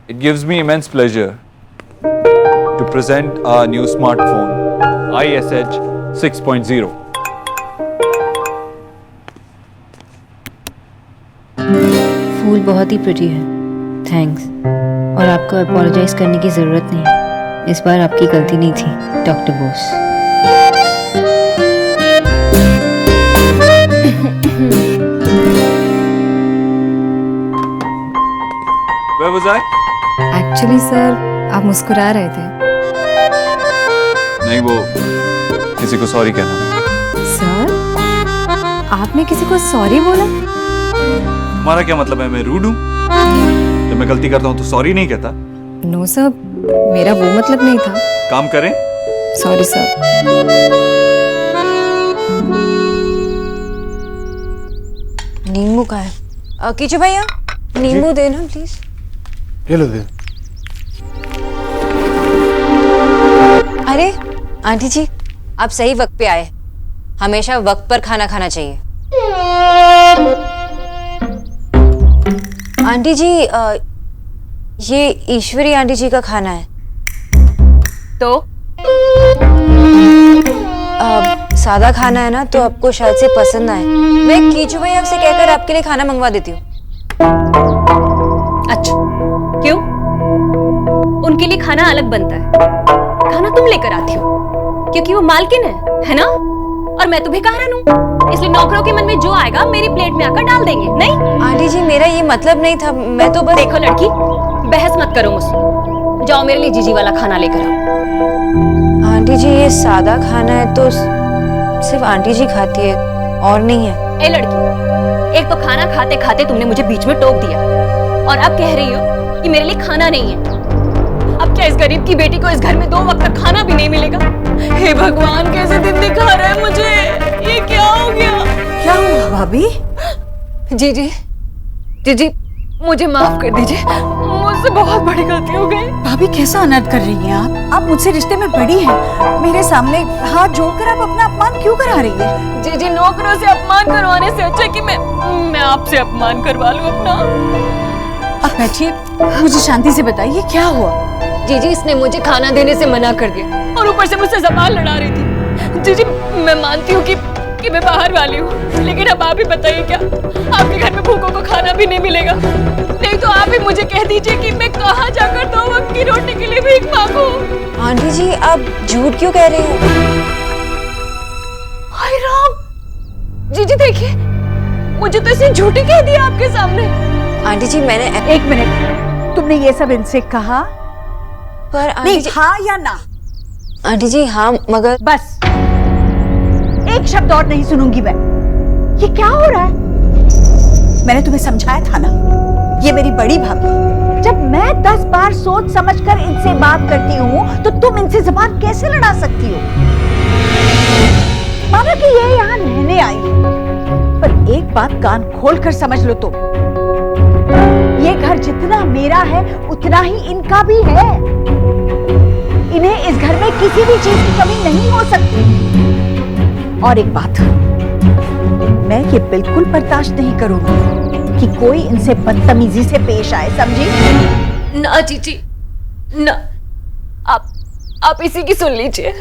It gives me immense pleasure to present our new smartphone, ISH 6.0. फूल बहुत ही pretty है, thanks. और आपको apologise करने की ज़रूरत नहीं, इस बार आपकी गलती नहीं थी doctor Bose. Where was I? Actually sir आप मुस्कुरा रहे थे। नहीं, वो किसी को सॉरी कहना। सर आपने किसी को सॉरी बोला? तुम्हारा क्या मतलब है, मैं रूड हूँ? जब मैं गलती करता हूँ तो सॉरी नहीं कहता। नो सर, मेरा वो मतलब नहीं था। काम करें। Sorry sir. नींबू का है कीचू भैया, नींबू देना प्लीज। ये लो दे। अरे आंटी जी, आप सही वक्त पे आए। हमेशा वक्त पर खाना खाना चाहिए। आंटी जी, ये ईश्वरी आंटी जी का खाना है। तो सादा खाना है ना, तो आपको शायद से पसंद आए। मैं कीचू भैया से कहकर आपके लिए खाना मंगवा देती हूँ। अच्छा, क्यों? उनके लिए खाना अलग बनता है, खाना तुम लेकर आती हो क्योंकि वो मालकिन है ना? और मैं तो भिखारन हूँ, इसलिए नौकरों के मन में जो आएगा मेरी प्लेट में आकर डाल देंगे। नहीं आंटी जी, मेरा ये मतलब नहीं था, मैं तो बस। देखो लड़की, बहस मत करो मुझसे। जाओ मेरे लिए जीजी वाला खाना लेकर आओ। आंटी जी, ये सादा खाना है तो सिर्फ आंटी जी खाती है और नहीं है। ए लड़की, एक तो खाना खाते खाते तुमने मुझे बीच में टोक दिया और अब कह रही हो कि मेरे लिए खाना नहीं है। अब क्या इस गरीब की बेटी को इस घर में 2 वक्त का खाना भी नहीं मिलेगा? हे भगवान, कैसे दिन दिखा रहा है मुझे, ये क्या हो गया? क्या हुआ भाभी? जीजी मुझे माफ कर दीजिए, मुझसे बहुत बड़ी गलती हो गई। भाभी कैसा अनर्थ कर रही हैं आप मुझसे रिश्ते में बड़ी हैं। मेरे सामने हाथ जोड़कर आप अपना अपमान क्यों करा रही हैं? जीजी, नौकरों से अपमान करवाने से अच्छा कि मैं आपसे अपमान करवा लूं अपना। आप बैठिए, मुझे शांति से बताइए क्या हुआ? जीजी, इसने मुझे खाना देने से मना कर दिया और ऊपर से मुझसे ज़बान लड़ा रही थी। जीजी, मैं मानती हूँ कि मैं बाहर वाली हूँ, लेकिन अब आप ही बताइए, क्या आपके घर में भूखों को खाना भी नहीं मिलेगा? नहीं तो आप ही मुझे कह दीजिए कि मैं कहाँ जाकर 2 वक्त की रोटी के लिए भीख मांगूं। आंटी जी, आप झूठ क्यों कह रहे हो? हाय राम! जीजी देखिए, मुझे तो इसे झूठी कह दिया आपके सामने। आंटी जी, मैंने 1 मिनट, तुमने ये सब इनसे कहा? पर आंटी नहीं, जी, हाँ या ना? आंटी जी हाँ, मगर बस एक शब्द और नहीं सुनूंगी मैं। ये क्या हो रहा है? मैंने तुम्हें समझाया था ना, ये मेरी बड़ी भाभी। जब मैं 10 बार सोच समझकर इनसे बात करती हूँ तो तुम इनसे जुबान कैसे लड़ा सकती हो? माना कि ये यहाँ रहने आई है, पर एक बात कान खोल कर समझ लो तुम, ये घर जितना मेरा है उतना ही इनका भी है। इन्हें इस घर में किसी भी चीज की कमी नहीं हो सकती। और एक बात, मैं ये बिल्कुल बर्दाश्त नहीं करूंगी कि कोई इनसे बदतमीजी से पेश आए, समझी? ना जीजी ना, आप इसी की सुन लीजिए।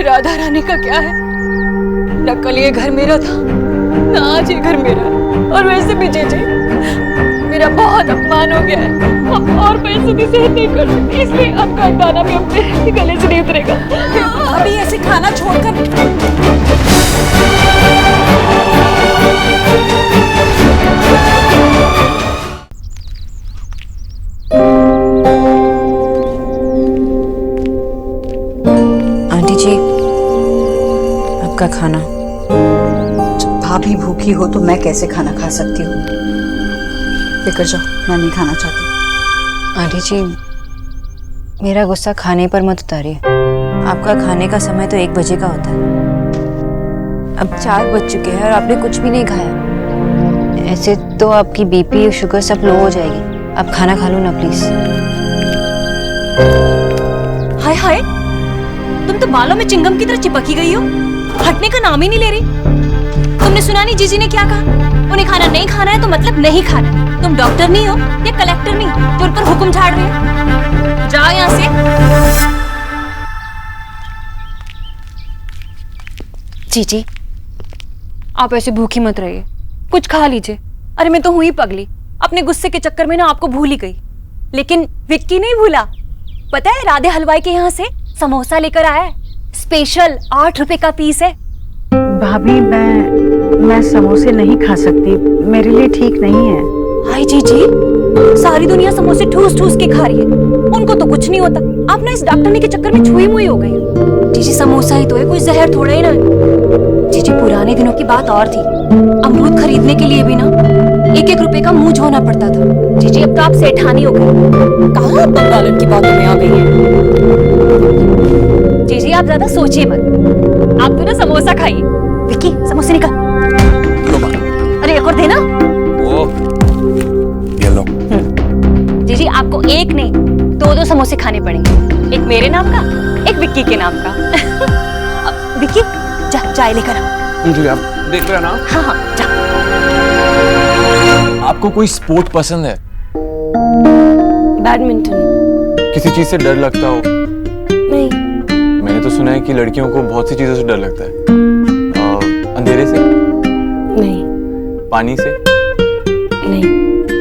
राधा रानी का क्या है, न कल ये घर मेरा था, ना आज ये घर मेरा है। और वैसे भी जीजी, मेरा बहुत अपमान हो गया है, अब और पैसे भी सहन नहीं कर सकती, इसलिए आपका एक दाना भी अपने गले से नहीं उतरेगा। अभी ऐसे खाना छोड़कर आंटी जी, आपका खाना। जब भाभी भूखी हो तो मैं कैसे खाना खा सकती हूँ? लेकर जाओ, मैं नहीं खाना चाहती। आंटी जी, मेरा गुस्सा खाने पर मत उतारिए। आपका खाने का समय तो 1 बजे का होता है। अब 4 बज चुके हैं और आपने कुछ भी नहीं खाया। ऐसे तो आपकी बीपी और शुगर सब लो हो जाएगी। आप खाना खा लो ना प्लीज। हाय हाय, तुम तो बालों में चिंगम की तरह चिपकी गई हो, हटने का नाम ही नहीं ले रही। तुमने सुना नहीं जीजी ने क्या कहा? उन्हें खाना नहीं खाना है तो मतलब नहीं खाना है। तुम डॉक्टर नहीं हो या कलेक्टर नहीं जो उन पर हुक्म झाड़ रहे हो। जाओ यहाँ से। जीजी, आप ऐसे भूखी मत रहिए, कुछ खा लीजिए। अरे मैं तो हुई पगली, अपने गुस्से के चक्कर में ना आपको भूल ही गई। लेकिन विक्की नहीं भूला। पता है, राधे हलवाई के यहाँ से समोसा लेकर आया है, स्पेशल 8 रुपए का पीस है। भाभी मैं समोसे नहीं खा सकती, मेरे लिए ठीक नहीं है। हाय जीजी, सारी दुनिया समोसे ठूस ठूस के खा रही है, उनको तो कुछ नहीं होता। आप ना इस डॉक्टरनी के चक्कर में छुई मुई हो गई हो। जीजी समोसा ही तो है, कोई जहर थोड़ा ही ना है। जीजी पुराने दिनों की बात और थी, अमरूद खरीदने के लिए भी ना 1-1 रुपए का मुंह धोना पड़ता था। जीजी अब तो आप सेठानी हो गई, कहाँ बंगालन की बातों में आ गई है। जीजी आप ज्यादा सोचिए मत, आप तो ना समोसा खाइए। विक्की समोसे निकाल। अरे एक और देना। ये लो। जीजी आपको एक नहीं 2-2 समोसे खाने पड़ेंगे, एक मेरे नाम का, एक विक्की के नाम का। विक्की जा चाय लेकर आ। जी आप देख रहे ना। हाँ हाँ जा। आपको कोई स्पोर्ट पसंद है? बैडमिंटन। किसी चीज से डर लगता हो? नहीं। मैंने तो सुना है कि लड़कियों को बहुत सी चीजों से डर लगता है। अंधेरे से? नहीं। पानी से? नहीं।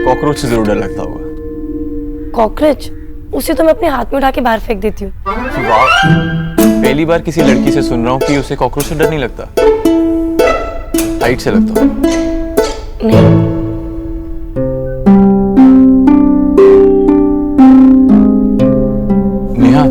कॉकरोच से जरूर डर लगता होगा। कॉकरोच? उसे तो मैं अपने हाथ में उठा के बाहर फेंक देती हूँ। वाह, पहली बार किसी लड़की से सुन रहा हूँ कि उसे कॉकरोच से डर नहीं लगता। हाइट से लगता हो? नहीं। नेहा,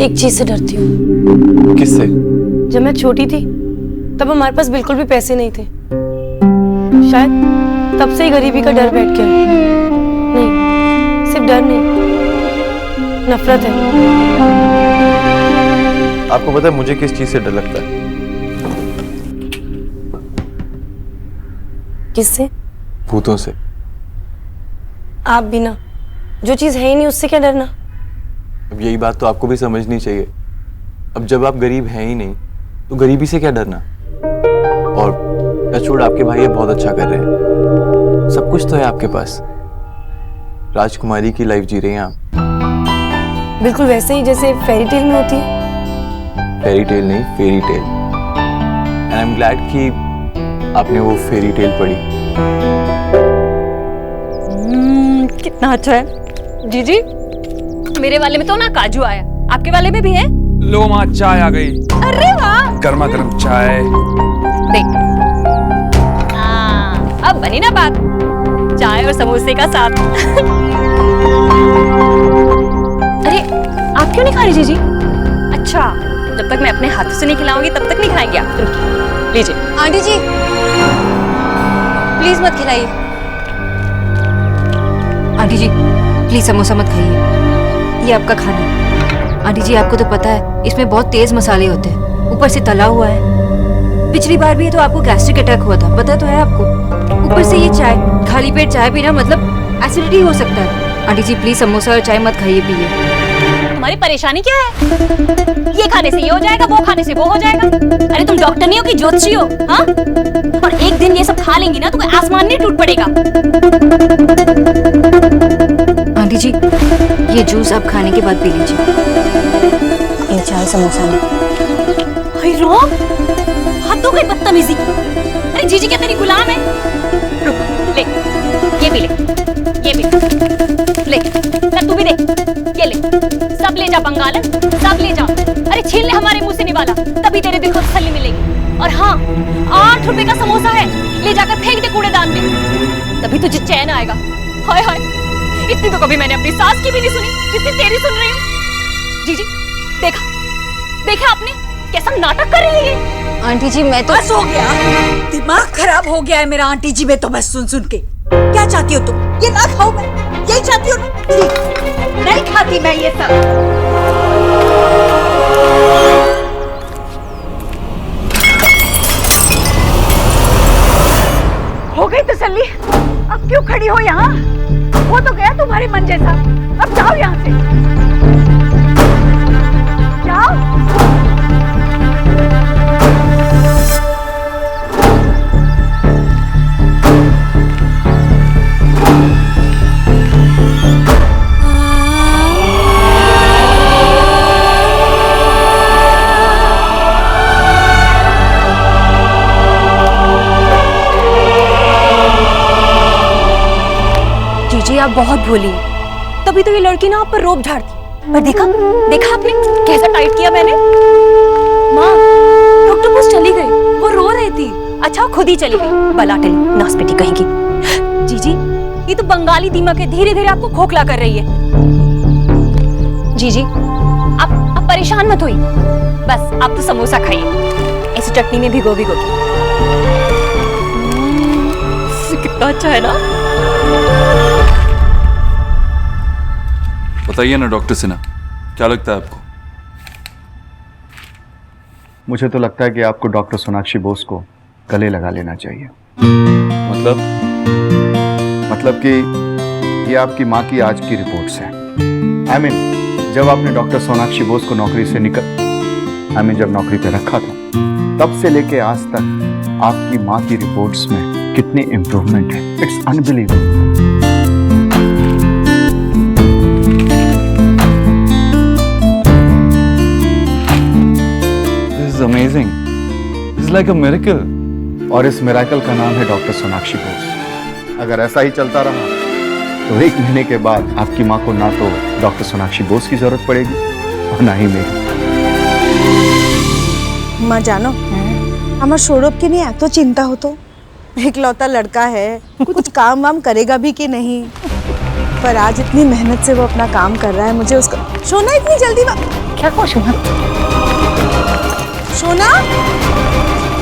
एक चीज से डरती हूँ। किससे? जब मैं छोटी थी तब हमारे पास बिल्कुल भी पैसे नहीं थे, शायद तब से ही गरीबी का डर बैठ गया। नहीं, सिर्फ डर नहीं, नफरत है। आपको पता है मुझे किस चीज से डर लगता है? किससे? भूतों से। आप भी ना, जो चीज है ही नहीं उससे क्या डरना। अब यही बात तो आपको भी समझनी चाहिए। अब जब आप गरीब हैं ही नहीं तो गरीबी से क्या डरना। और टचवुड आपके भाई ये बहुत अच्छा कर रहे हैं, सब कुछ तो है आपके पास। राजकुमारी की लाइफ जी रहे हैं आप। बिल्कुल वैसे ही जैसे फेरी टेल में होती है। फेरी टेल नहीं, fairy tale. And I am glad कि आपने वो फेरी टेल पढ़ी। कितना अच्छा है। जीजी मेरे वाले में तो ना काजू आया, आपके वाले में भी है? लो माँ, चाय आ गई। अरे वाह, गर्मा गर्म चाय। देख अब बनी ना बात, चाय और समोसे का साथ। अरे आप क्यों नहीं खा रही जीजी? अच्छा, जब तक मैं अपने हाथों से नहीं खिलाऊंगी तब तक नहीं खाएंगे आप। तुम लीजिए। आंटी जी प्लीज मत खिलाइए। आंटी जी प्लीज समोसा मत खाइए, ये आपका खाना है। आंटी जी आपको तो पता है इसमें बहुत तेज मसाले होते हैं, ऊपर से तला हुआ है। पिछली बार भी तो आपको गैस्ट्रिक अटैक हुआ था, पता तो है आपको। ऊपर से ये चाय, खाली पेट चाय पीना मतलब एसिडिटी हो सकता है। आंटी जी प्लीज समोसा और चाय मत खाइए पिए। तुम्हारी परेशानी क्या है? ये खाने से ये हो जाएगा, वो खाने से वो हो जाएगा। अरे तुम डॉक्टर नहीं हो कि ज्योतिषी हो? हाँ, और एक दिन ये सब खा लेंगी ना तो कोई आसमान नहीं टूट पड़ेगा। आंटी जी ये जूस आप खाने के बाद पी लीजिए, ये चाय समोसा नहीं। हाय रोम, हद हो गई बदतमीजी की। अरे जीजी क्या तेरी गुलाम है? रुक, ले ये भी ले, ये भी ले, तू भी दे, ये ले, सब ले जा बंगालन, सब ले जा। अरे छीन ले हमारे मुंह से निवाला, तभी तेरे दिल को तसल्ली मिलेगी। और हाँ, 8 रुपए का समोसा है, ले जाकर फेंक दे कूड़ेदान में, तभी तुझे चैन आएगा। हाय हाय, इतनी तो कभी मैंने अपनी सास की भी नहीं सुनी जितनी तेरी सुन रही हूँ। जीजी देखा देखा आपने कैसा नाटक कर रही है। आंटी जी मैं तो बस हो गया, दिमाग खराब हो गया है मेरा आंटी जी में तो बस सुन सुन के। क्या चाहती हो तुम? ये ना खाऊं मैं, यही चाहती हो ना? नहीं खाती मैं ये सब। हो गई तसल्ली? अब क्यों खड़ी हो यहाँ? वो तो गया तुम्हारे तुम्हारे मन जैसा। अब जाओ यहाँ से, जाओ। जीजी आप बहुत भोली हैं। तभी तो ये लड़की ना आप पर रोब झाड़ती। पर देखा आपने कैसा टाइट किया मैंने। माँ ऑक्टोपस चली गई, वो रो रही थी। अच्छा वो खुद ही चली गई, बलाटली नासपेटी कहेगी। जीजी ये तो बंगाली दीमक है, धीरे धीरे आपको खोखला कर रही है। जीजी आप परेशान मत होइए, बस आप तो समोसा खाइए ऐसी चटनी में भिगो के। कितना अच्छा है ना। बताइए ना डॉक्टर सिन्हा, क्या लगता है आपको? मुझे तो लगता है कि आपको डॉक्टर सोनाक्षी बोस को गले लगा लेना चाहिए। मतलब कि ये आपकी माँ की आज की रिपोर्ट्स हैं। जब आपने डॉक्टर सोनाक्षी बोस को नौकरी से जब नौकरी पे रखा था, तब से लेके आज तक आपकी माँ की रिपोर्ट्स में कितनी इम्प्रूवमेंट है। It's unbelievable. Amazing. This is like a miracle. और इस मिरेकल का नाम है डॉक्टर सोनाक्षी बोस। अगर ऐसा ही चलता रहा तो 1 महीने के बाद आपकी माँ को ना तो डॉक्टर सोनाक्षी बोस की जरूरत पड़ेगी और ना ही मेरी। माँ जानो हमार सौरभ के लिए तो चिंता हो तो इकलौता लड़का है, कुछ काम वाम करेगा भी कि नहीं। पर आज इतनी मेहनत से वो अपना काम कर रहा है, मुझे उसका सोना इतनी जल्दी क्या खुश हूँ सोना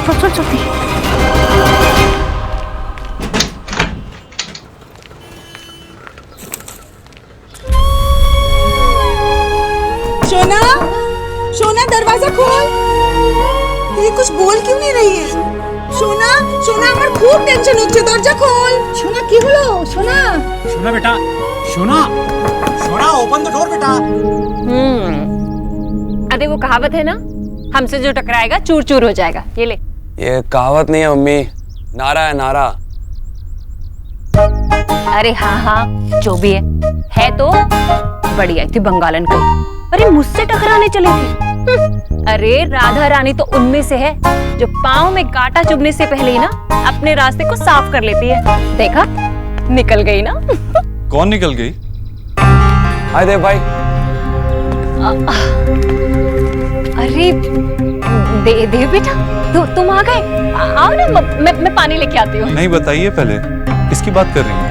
चल सोना सोना दरवाजा खोल। ये कुछ बोल क्यों नहीं रही है? सोना सोना আমার খুব টেনশন হচ্ছে, দরজা খোল। সোনা কি হলো? সোনা सोना बेटा, सोना सोना ओपन द डोर बेटा। अरे वो कहावत है ना, हमसे जो टकराएगा चूर चूर हो जाएगा। ये ले। ये कहावत नहीं है मम्मी, नारा है नारा। अरे हाँ जो भी है तो बड़ी आई थी बंगालन कहीं। अरे मुझसे टकराने चली थी। अरे राधा रानी तो उनमें से है जो पाँव में कांटा चुभने से पहले ही ना अपने रास्ते को साफ कर लेती है। देखा निकल गई ना। कौन निकल गई? हाय देव भाई। अरे देव बेटा तुम आ गए। आओ ना, मैं पानी लेके आती हूँ। नहीं, बताइए पहले किसकी बात कर रही हैं?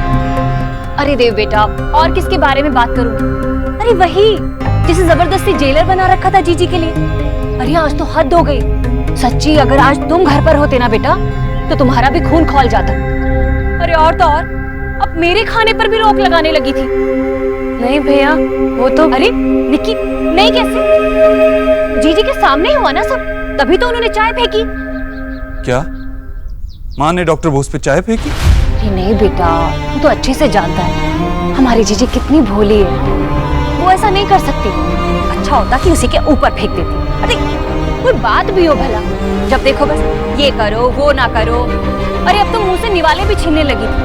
अरे देव बेटा और किसके बारे में बात करूँ? अरे वही जिसे जबरदस्ती जेलर बना रखा था जीजी के लिए। अरे आज तो हद हो गई सच्ची। अगर आज तुम घर पर होते ना बेटा तो तुम्हारा भी खून खौल जाता। अरे और तो और अब मेरे खाने पर भी रोक लगाने लगी थी। नहीं भैया वो तो। अरे निक्की नहीं, कैसे? जीजी के सामने ही हुआ ना सब, तभी तो उन्होंने चाय फेंकी। क्या माँ ने डॉक्टर बोस पे चाय फेंकी? अरे नहीं बेटा, वो तो अच्छे से जानता है हमारी जीजी कितनी भोली है। वो ऐसा नहीं कर सकती। अच्छा होता कि उसी के ऊपर फेंक देती। अरे कोई बात भी हो भला, जब देखो बस ये करो वो ना करो। अरे अब तो मुंह से निवाले भी छीनने लगी थी।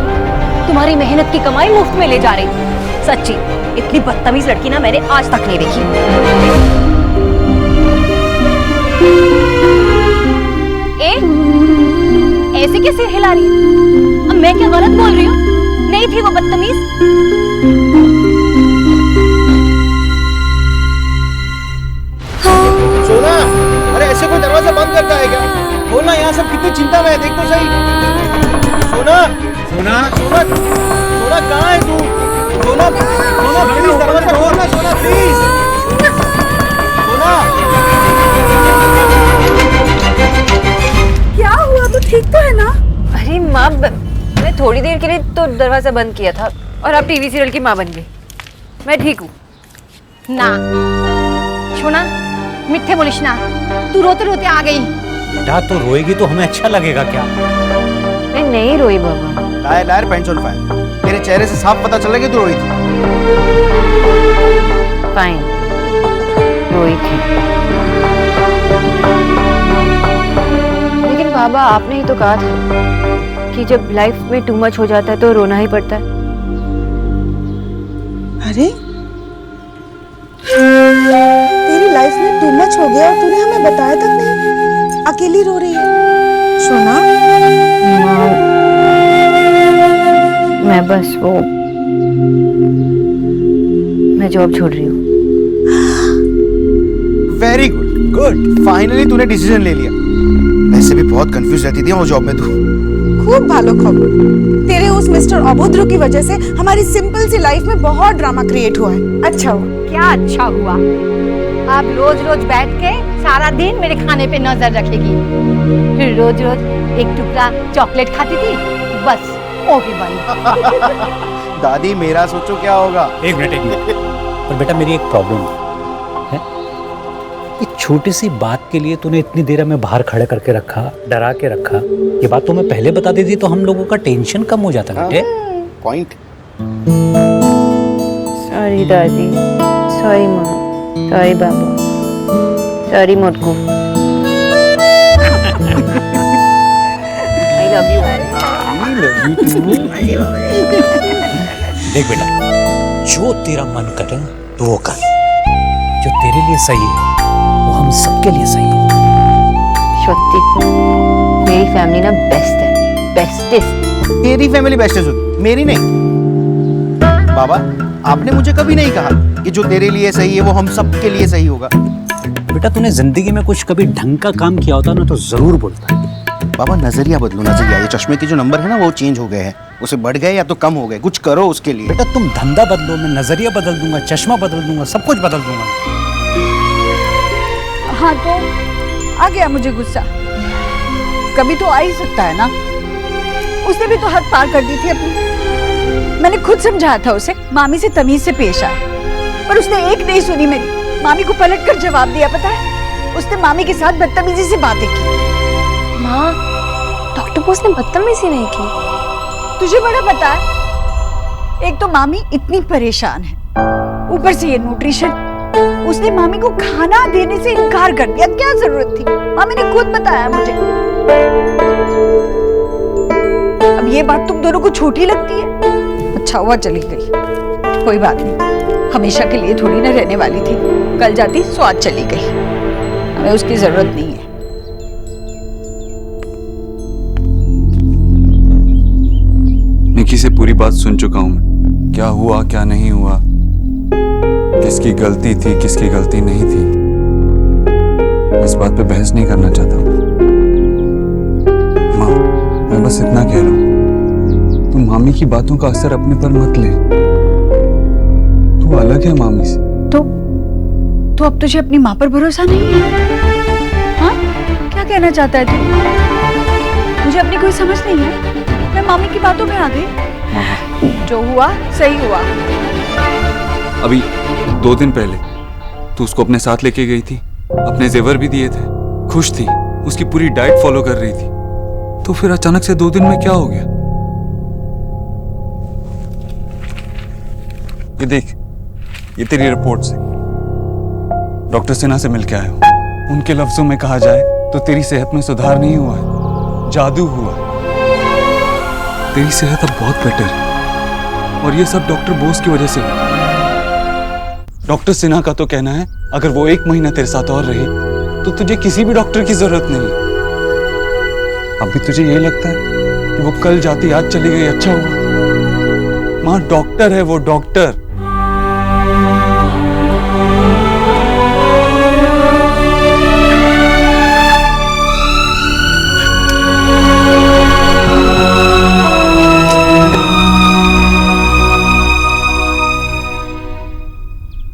तुम्हारी मेहनत की कमाई मुफ्त में ले जा रही थी। सच्ची इतनी बदतमीज लड़की ना मैंने आज तक नहीं देखी। ऐसे कैसे हिला रही है? अब मैं क्या गलत बोल रही हूँ? नहीं थी वो बदतमीज? सोना, अरे ऐसे कोई दरवाजा बंद करता है क्या? बोलना, यहाँ सब कितनी चिंता में है, देख तो सही। सोना सोना सोना सोना कहाँ है तू? सोना सोना प्लीज दरवाजा खोलना। सोना प्लीज। सोना क्या हुआ? तो ठीक तो है ना? अरे माँ मैं थोड़ी देर के लिए तो दरवाजा बंद किया था और अब टीवी सीरियल की माँ बन गई। मैं ठीक हूँ ना सोना, मिठ्ठे बोलिश ना। तू रोते रोते आ गई। बेटा तो रोएगी तो हमें अच्छा लगेगा क्या? मैं नहीं रोई बाबा। Liar pants on fire. तेरे चेहरे से साफ पता चल रहा है कि तू रोई थी। फाइन, रोई थी। लेकिन बाबा आपने ही तो कहा था कि जब लाइफ में टू मच हो जाता है तो रोना ही पड़ता है। अरे तेरी लाइफ में टू मच हो गया और तूने हमें बताया तक नहीं। अकेली रो रही है सोना। मैं बस वो मैं जॉब छोड़ रही हूँ। वेरी गुड गुड, फाइनली तूने डिसीजन ले लिया। वैसे भी बहुत कंफ्यूज रहती थी वो जॉब में तू। खूब भालो खबर, तेरे उस मिस्टर अभद्र की वजह से हमारी सिंपल सी लाइफ में बहुत ड्रामा क्रिएट हुआ है। अच्छा हुआ। क्या अच्छा हुआ? आप रोज रोज बैठ के सारा दिन मेरे खाने पे नजर रखेगी, फिर रोज रोज एक टुकड़ा चॉकलेट खाती थी, बस वो भी बंद। दादी मेरा सोचो क्या होगा। एक मिनट पर बेटा मेरी एक प्रॉब्लम है। एक छोटी सी बात के लिए तूने इतनी देर हमें बाहर खड़े करके रखा, डरा के रखा। ये बात तो मैं पहले बता देती तो हम लोगों का टेंशन कम हो जाता बेटे। पॉइंट। सॉरी दादी, सॉरी माँ, सॉरी बाबा, सॉरी मोटकू। I love you. देख बेटा, जो तेरा मन करे तो वो कर। जो तेरे लिए सही है वो हम सबके लिए सही है। सच्ची मेरी फैमिली ना बेस्ट है, बेस्टेस्ट। तेरी फैमिली बेस्ट है सुध, मेरी नहीं। बाबा आपने मुझे कभी नहीं कहा कि जो तेरे लिए सही है वो हम सबके लिए सही होगा। बेटा तूने जिंदगी में कुछ कभी ढंग का काम किया होता ना तो जरूर बोलता। बाबा नजरिया बदलो, नजरिया। ये चश्मे के जो नंबर है ना वो चेंज हो गए हैं, उसे बढ़ गए या तो कम हो गए, कुछ करो उसके लिए। बेटा तुम धंधा बदलो, मैं नजरिया बदल दूंगा, चश्मा बदल दूंगा, सब कुछ बदल दूंगा। हाँ तो आ गया मुझे गुस्सा, कभी तो आ ही सकता है ना। उसने भी तो हद पार कर दी थी अपनी। मैंने खुद समझाया था उसे मामी से तमीज से पेश आए, पर उसने एक नहीं सुनी मेरी। मामी को पलटकर जवाब दिया। पता है उसने मामी के साथ बदतमीजी से बातें की। माँ, डॉक्टर बोस ने बदतमीजी नहीं की। तुझे बड़ा पता है, एक तो मामी इतनी परेशान है, ऊपर से ये न्यूट्रिशन। उसने मामी को खाना देने से इनकार कर दिया। क्या जरूरत थी? मामी ने खुद बताया मुझे। अब ये बात तुम दोनों को छोटी लगती है। अच्छा हुआ चली गई, कोई बात नहीं, हमेशा के लिए थोड़ी ना रहने वाली थी। कल जाती सो आज चली गई, हमें उसकी जरूरत नहीं है। निकी से पूरी बात सुन चुका हूं मैं, क्या हुआ क्या नहीं हुआ, किसकी गलती थी किसकी गलती नहीं थी। इस बात पे बहस नहीं करना चाहता माँ। मैं बस इतना कह रहा हूं, तुम मामी की बातों का असर अपने पर मत ले। तू अलग है मामी से। तो अब तुझे अपनी माँ पर भरोसा नहीं है? हाँ, क्या कहना चाहता है तू? मुझे अपनी कोई समझ नहीं है, मैं मामी की बातों में आ गई। जो हुआ सही हुआ। अभी 2 दिन पहले तू उसको अपने साथ लेके गई थी, अपने जेवर भी दिए थे, खुश थी, उसकी पूरी डाइट फॉलो कर रही थी। तो फिर अचानक से 2 दिन में क्या हो गया? ये देख, ये तेरी रिपोर्ट से डॉक्टर सिन्हा से मिलके आया हूं। उनके लफ्जों में कहा जाए तो तेरी सेहत में सुधार नहीं हुआ है, जादू हुआ। तेरी सेहत अब बहुत बेटर है और ये सब डॉक्टर बोस की वजह से हुआ। डॉक्टर सिन्हा का तो कहना है अगर वो 1 महीना तेरे साथ और रहे तो तुझे किसी भी डॉक्टर की जरूरत नहीं। अभी तुझे ये लगता है कि वो कल जाती आज चली गई अच्छा हुआ? माँ डॉक्टर है वो, डॉक्टर।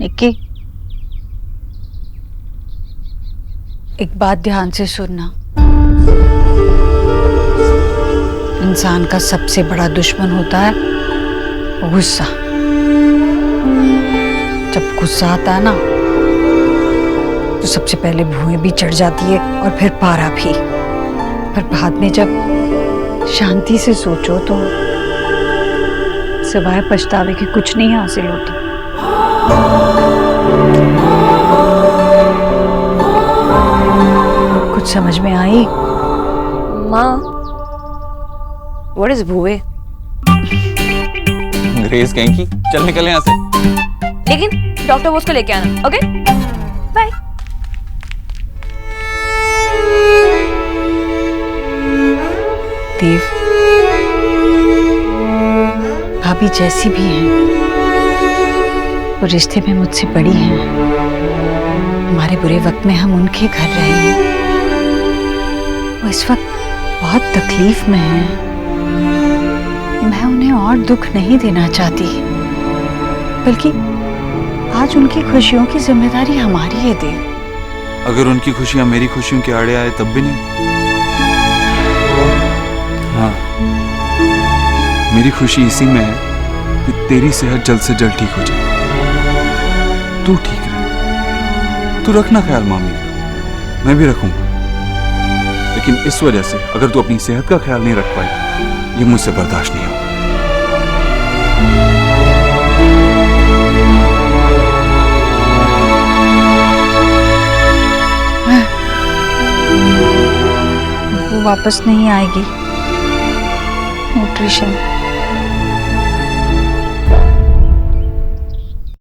निक्की, एक बात ध्यान से सुनना। इंसान का सबसे बड़ा दुश्मन होता है गुस्सा। जब गुस्सा आता है ना तो सबसे पहले भुएं भी चढ़ जाती है और फिर पारा भी। पर बाद में जब शांति से सोचो तो सिवाय पछतावे के कुछ नहीं हासिल होता। कुछ समझ में आई? माँ, व्हाट इज भूए? ग्रेस कहीं की, चल निकल यहाँ से। लेकिन डॉक्टर बोस को लेके आना, ओके? बाय। देव, भाभी जैसी भी हैं, वो रिश्ते में मुझसे बड़ी हैं। हमारे बुरे वक्त में हम उनके घर रहे हैं। वो इस वक्त बहुत तकलीफ में हैं। मैं उन्हें और दुख नहीं देना चाहती, बल्कि आज उनकी खुशियों की जिम्मेदारी हमारी है देव। अगर उनकी खुशियां मेरी खुशियों के आड़े आए तब भी नहीं? हाँ, मेरी खुशी इसी में है कि तेरी सेहत जल्द से जल्द ठीक हो जाए। तू ठीक रहे, तू रखना ख्याल मामी का, मैं भी रखूंगा। लेकिन इस वजह से अगर तू अपनी सेहत का ख्याल नहीं रख पाई, ये मुझसे बर्दाश्त नहीं होगा। वो वापस नहीं आएगी। न्यूट्रिशन